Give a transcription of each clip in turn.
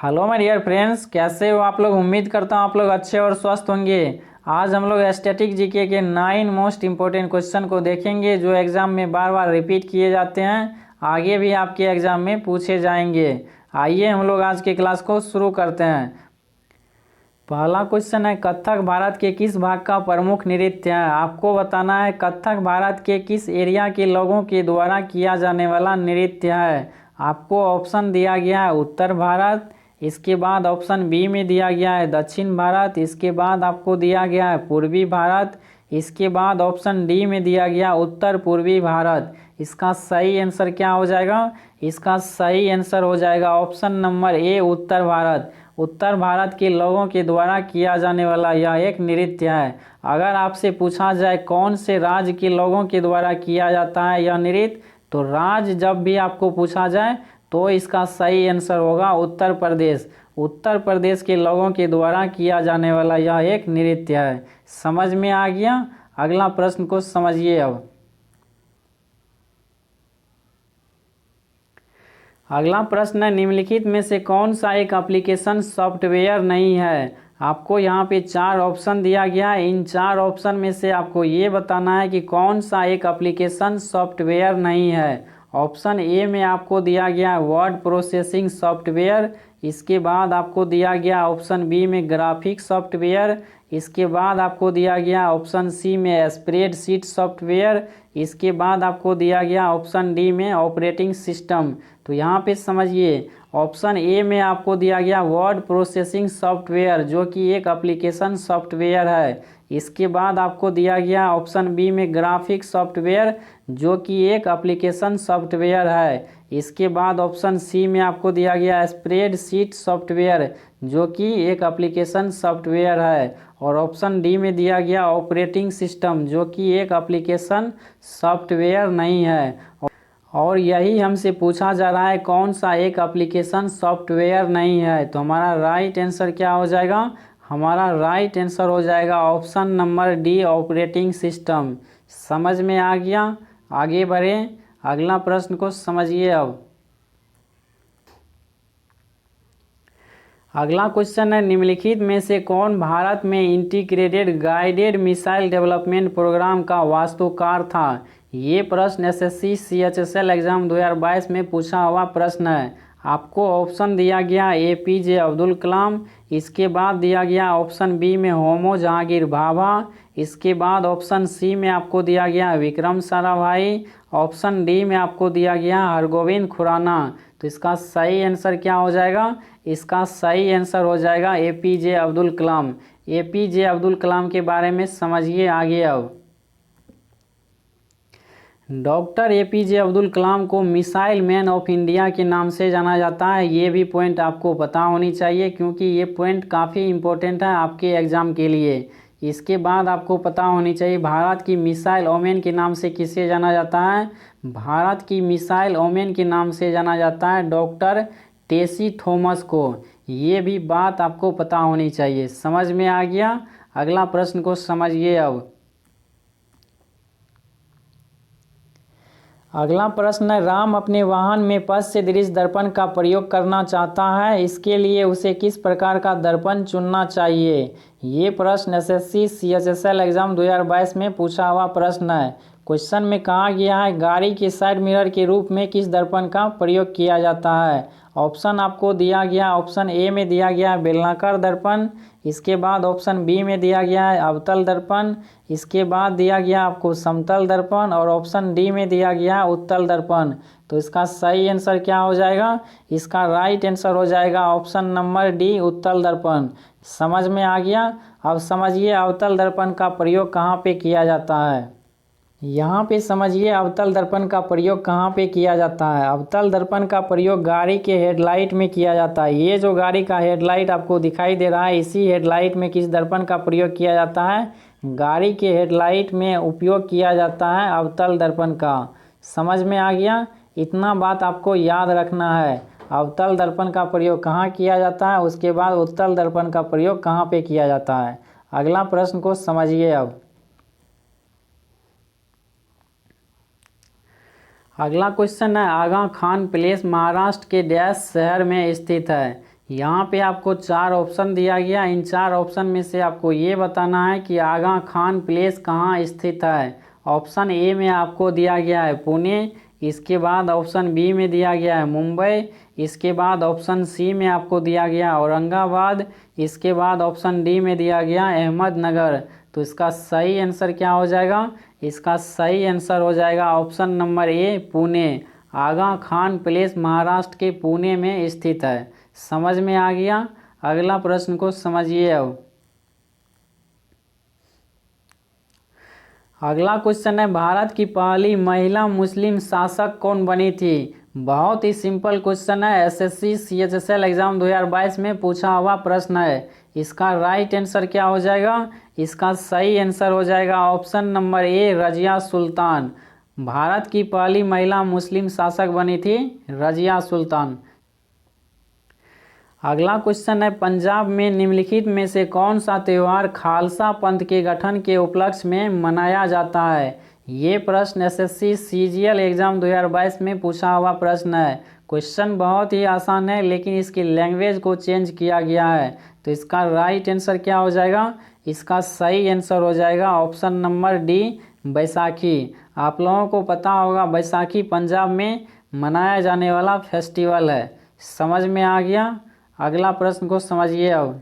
Hello my dear friends, कैसे हो आप लोग। उम्मीद करता हूँ आप लोग अच्छे और स्वस्थ होंगे। आज हम लोग स्टैटिक जीके के 9 मोस्ट इम्पोर्टेंट क्वेश्चन को देखेंगे जो एग्जाम में बार बार रिपीट किए जाते हैं, आगे भी आपके एग्जाम में पूछे जाएंगे। आइए हम लोग आज के क्लास को शुरू करते हैं। पहला क्वेश्चन है, कथक भारत के किस भाग का प्रमुख नृत्य है। आपको बताना है कथक भारत के किस एरिया के लोगों के द्वारा किया जाने वाला नृत्य है। आपको ऑप्शन दिया गया है उत्तर भारत, इसके बाद ऑप्शन बी में दिया गया है दक्षिण भारत, इसके बाद आपको दिया गया है पूर्वी भारत, इसके बाद ऑप्शन डी में दिया गया उत्तर पूर्वी भारत। इसका सही आंसर क्या हो जाएगा? इसका सही आंसर हो जाएगा ऑप्शन नंबर ए उत्तर भारत। उत्तर भारत के लोगों के द्वारा किया जाने वाला यह एक नृत्य है। अगर आपसे पूछा जाए कौन से राज्य के लोगों के द्वारा किया जाता है यह नृत्य, तो राज्य जब भी आपको पूछा जाए तो इसका सही आंसर होगा उत्तर प्रदेश। उत्तर प्रदेश के लोगों के द्वारा किया जाने वाला यह एक नृत्य है। समझ में आ गया? अगला प्रश्न को समझिए। अब अगला प्रश्न है, निम्नलिखित में से कौन सा एक एप्लीकेशन सॉफ्टवेयर नहीं है। आपको यहाँ पे 4 ऑप्शन दिया गया है। इन 4 ऑप्शन में से आपको ये बताना है कि कौन सा एक एप्लीकेशन सॉफ्टवेयर नहीं है। ऑप्शन ए में आपको दिया गया वर्ड प्रोसेसिंग सॉफ्टवेयर, इसके बाद आपको दिया गया ऑप्शन बी में ग्राफिक सॉफ्टवेयर, इसके बाद आपको दिया गया ऑप्शन सी में स्प्रेडशीट सॉफ्टवेयर, इसके बाद आपको दिया गया ऑप्शन डी में ऑपरेटिंग सिस्टम। तो यहाँ पे समझिए, ऑप्शन ए में आपको दिया गया वर्ड प्रोसेसिंग सॉफ्टवेयर जो कि एक एप्लीकेशन सॉफ्टवेयर है। इसके बाद आपको दिया गया ऑप्शन बी में ग्राफिक सॉफ्टवेयर जो कि एक एप्लीकेशन सॉफ्टवेयर है। इसके बाद ऑप्शन सी में आपको दिया गया स्प्रेडशीट सॉफ्टवेयर जो कि एक एप्लीकेशन सॉफ्टवेयर है। और ऑप्शन डी में दिया गया ऑपरेटिंग सिस्टम जो कि एक एप्लीकेशन सॉफ्टवेयर नहीं है। और यही हमसे पूछा जा रहा है कौन सा एक एप्लीकेशन सॉफ्टवेयर नहीं है। तो हमारा राइट आंसर क्या हो जाएगा? हमारा राइट आंसर हो जाएगा option number D operating system. समझ में आ गया? आगे बढ़ें, अगला प्रश्न को समझिए। अब अगला क्वेश्चन है, निम्नलिखित में से कौन भारत में integrated guided missile development programme का वास्तुकार था। ये प्रश्न एसएससी सीएचएसएल एग्जाम 2022 में पूछा हुआ प्रश्न है। आपको ऑप्शन दिया गया एपीजे अब्दुल कलाम, इसके बाद दिया गया ऑप्शन बी में होमो जहांगीर भाभा, इसके बाद ऑप्शन सी में आपको दिया गया विक्रम साराभाई, ऑप्शन डी में आपको दिया गया हरगोविंद खुराना। तो इसका सही आंसर क्या हो जाएगा? इसका सही आंसर हो जाएगा एपीजे अब्दुल कलाम। एपीजे अब्दुल कलाम के बारे में समझिए आगे। अब डॉक्टर एपीजे अब्दुल कलाम को मिसाइल मैन ऑफ इंडिया के नाम से जाना जाता है। ये भी पॉइंट आपको पता होनी चाहिए क्योंकि ये पॉइंट काफ़ी इम्पोर्टेंट है आपके एग्ज़ाम के लिए। इसके बाद आपको पता होनी चाहिए भारत की मिसाइल ओमेन के नाम से किसे जाना जाता है। भारत की मिसाइल ओमेन के नाम से जाना जाता है डॉक्टर टेसी थॉमस को। ये भी बात आपको पता होनी चाहिए। समझ में आ गया? अगला प्रश्न को समझिए। अब अगला प्रश्न है, राम अपने वाहन में पश्च दृश्य दर्पण का प्रयोग करना चाहता है, इसके लिए उसे किस प्रकार का दर्पण चुनना चाहिए। ये प्रश्न एसएससी सीएचएसएल एग्जाम 2022 में पूछा हुआ प्रश्न है। क्वेश्चन में कहा गया है गाड़ी के साइड मिरर के रूप में किस दर्पण का प्रयोग किया जाता है। ऑप्शन आपको दिया गया, ऑप्शन ए में दिया गया बेलनाकार दर्पण, इसके बाद ऑप्शन बी में दिया गया है अवतल दर्पण, इसके बाद दिया गया आपको समतल दर्पण, और ऑप्शन डी में दिया गया उत्तल दर्पण। तो इसका सही आंसर क्या हो जाएगा? इसका राइट आंसर हो जाएगा ऑप्शन नंबर डी उत्तल दर्पण। समझ में आ गया? अब समझिए अवतल दर्पण का प्रयोग कहाँ पे किया जाता है। यहाँ पे समझिए अवतल दर्पण का प्रयोग कहाँ पे किया जाता है। अवतल दर्पण का प्रयोग गाड़ी के हेडलाइट में किया जाता है। ये जो गाड़ी का हेडलाइट आपको दिखाई दे रहा है, इसी हेडलाइट में किस दर्पण का प्रयोग किया जाता है? गाड़ी के हेडलाइट में उपयोग किया जाता है अवतल दर्पण का। समझ में आ गया? इतना बात आपको याद रखना है। अवतल दर्पण का प्रयोग कहाँ किया जाता है, उसके बाद उत्तल दर्पण का प्रयोग कहाँ पे किया जाता है। अगला प्रश्न को समझिए। अब अगला क्वेश्चन है, आगा खान प्लेस महाराष्ट्र के डैश शहर में स्थित है। यहाँ पे आपको 4 ऑप्शन दिया गया। इन 4 ऑप्शन में से आपको ये बताना है कि आगा खान प्लेस कहाँ स्थित है। ऑप्शन ए में आपको दिया गया है पुणे, इसके बाद ऑप्शन बी में दिया गया है मुंबई, इसके बाद ऑप्शन सी में आपको दिया गया औरंगाबाद, इसके बाद ऑप्शन डी में दिया गया अहमदनगर। तो इसका सही आंसर क्या हो जाएगा? इसका सही आंसर हो जाएगा option number A Pune. Aga Khan palace Maharashtra के पुणे में स्थित है। समझ में आ गया? अगला प्रश्न को समझिए। अब अगला क्वेश्चन है, भारत की पहली महिला मुस्लिम शासक कौन बनी थी? बहुत ही सिंपल क्वेश्चन है, एसएससी सीएचएसएल एग्जाम 2022 में पूछा हुआ प्रश्न है। इसका राइट आंसर क्या हो जाएगा? इसका सही आंसर हो जाएगा ऑप्शन नंबर ए रजिया सुल्तान। भारत की पहली महिला मुस्लिम शासक बनी थी रजिया सुल्तान। अगला क्वेश्चन है, पंजाब में निम्नलिखित में से कौन सा त्यौहार खालसा पंथ के गठन के उपलक्ष्य में मनाया जाता है? ये प्रश्न एसएससी सीजीएल एग्जाम 2022 में पूछा हुआ प्रश्न है। क्वेश्चन बहुत ही आसान है, लेकिन इसकी लैंग्वेज को चेंज किया गया है। तो इसका राइट आंसर क्या हो जाएगा? इसका सही आंसर हो जाएगा ऑप्शन नंबर डी बैसाखी। आप लोगों को पता होगा बैसाखी पंजाब में मनाया जाने वाला फेस्टिवल है। समझ में आ गया? अगला प्रश्न को समझिए। अब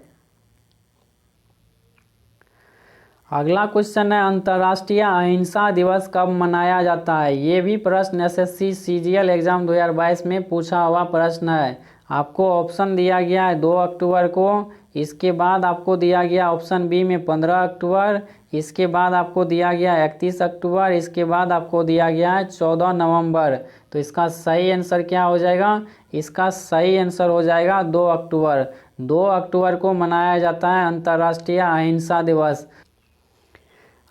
अगला क्वेश्चन है, अंतर्राष्ट्रीय अहिंसा दिवस कब मनाया जाता है? ये भी प्रश्न एसएससी सीजीएल एग्जाम 2022 में पूछा हुआ प्रश्न है। आपको ऑप्शन दिया गया है 2 अक्टूबर को, इसके बाद आपको दिया गया ऑप्शन बी में 15 अक्टूबर, इसके बाद आपको दिया गया 31 अक्टूबर, इसके बाद आपको दिया गया है 14 नवंबर। तो इसका सही आंसर क्या हो जाएगा? इसका सही आंसर हो जाएगा 2 अक्टूबर। 2 अक्टूबर को मनाया जाता है अंतर्राष्ट्रीय अहिंसा दिवस।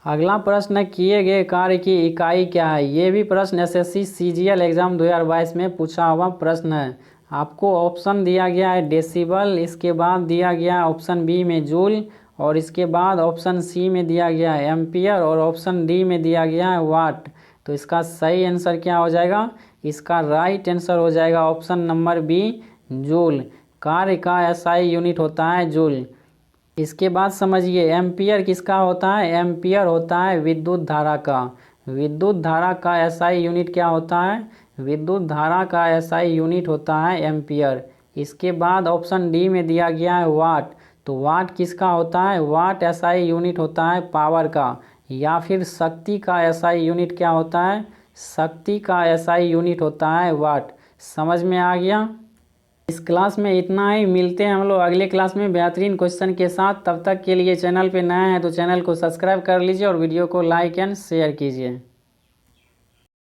अगला प्रश्न है, किए गए कार्य की इकाई क्या है? ये भी प्रश्न एसएससी सीजीएल एग्जाम 2022 में पूछा हुआ प्रश्न है। आपको ऑप्शन दिया गया है डेसिबल, इसके बाद दिया गया है ऑप्शन बी में जूल, और इसके बाद ऑप्शन सी में दिया गया है एम्पियर, और ऑप्शन डी में दिया गया है वाट। तो इसका सही आंसर क्या हो जाएगा? इसका राइट आंसर हो जाएगा ऑप्शन नंबर बी जूल। कार्य का एसआई यूनिट होता है जूल। इसके बाद समझिए एम्पियर किसका होता है? एम्पियर होता है विद्युत धारा का। विद्युत धारा का एसआई यूनिट क्या होता है? विद्युत धारा का एसआई यूनिट होता है एम्पियर। इसके बाद ऑप्शन डी में दिया गया है वाट। तो वाट किसका होता है? वाट एसआई यूनिट होता है पावर का। या फिर शक्ति का एसआई यूनिट क्या होता है? शक्ति का एसआई यूनिट होता है वाट। समझ में आ गया? इस क्लास में इतना ही। मिलते हैं हम लोग अगले क्लास में बेहतरीन क्वेश्चन के साथ। तब तक के लिए चैनल पे नए हैं तो चैनल को सब्सक्राइब कर लीजिए और वीडियो को लाइक एंड शेयर कीजिए।